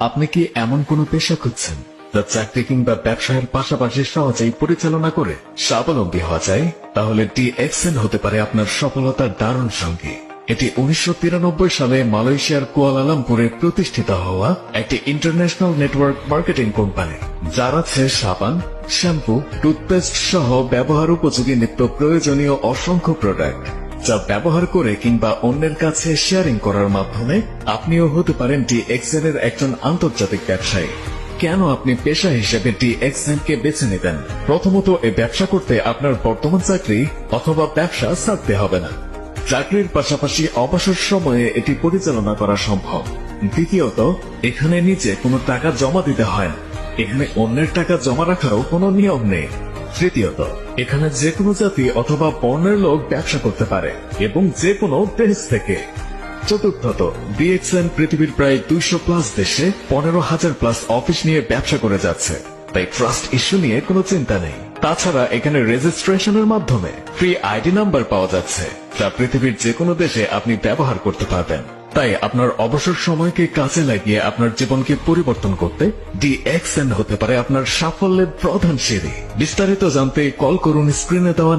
আপনি কি এমন কোনো পেশা খুঁজছেন যা চাকরি কিংবা ব্যবসায়ের পাশাপাশি সহজেই পরিচালনা করে স্বাবলম্বী হওয়া যায়? তাহলে DXN হতে পারে আপনার সফলতার দারুণ সঙ্গী। এটি 1993 সালে মালয়েশিয়ার কুয়ালালামপুরে প্রতিষ্ঠিত হওয়া একটি ইন্টারন্যাশনাল নেটওয়ার্ক মার্কেটিং কোম্পানি, যার আছে সাবান, শ্যাম্পু, টুথপেস্ট সহ ব্যবহার উপযোগী নিত্য প্রয়োজনীয় অসংখ্য প্রোডাক্ট, যা ব্যবহার করে কিংবা অন্যের কাছে শেয়ারিং করার মাধ্যমে আপনিও হতে পারেন DXN এর একজন আন্তর্জাতিক ব্যবসায়ী। কেন আপনি পেশা হিসেবে DXN কে বেছে নেবেন? প্রথমত, এই ব্যবসা করতে আপনার বর্তমান চাকরি অথবা ব্যবসা ছাড়তে হবে না। চাকরির পাশাপাশি অবসর সময়ে এটি পরিচালনা করা সম্ভব। দ্বিতীয়ত, এখানে নিচে কোনো টাকা জমা দিতে হয় না। এখানে অন্যের টাকা জমা রাখারও কোনো নিয়ম নেই। তৃতীয়ত, এখানে যে কোনো জাতি অথবা বর্ণের লোক ব্যবসা করতে পারে এবং যে কোনো দেশ থেকে। চতুর্থত, DXN পৃথিবীর প্রায় 200+ দেশে 15,000+ অফিস নিয়ে ব্যবসা করে যাচ্ছে, তাই ট্রাস্ট ইস্যু নিয়ে কোনো চিন্তা নেই। তাছাড়া এখানে রেজিস্ট্রেশনের মাধ্যমে ফ্রি আইডি নাম্বার পাওয়া যাচ্ছে, যা পৃথিবীর যে কোনো দেশে আপনি ব্যবহার করতে পারবেন। তাই আপনার অবসর সময়কে কাজে লাগিয়ে আপনার জীবনকে পরিবর্তন করতে DXN হতে পারে আপনার সাফল্যের প্রধান সিঁড়ি। বিস্তারিত জানতে কল করুন স্ক্রিনে দেওয়া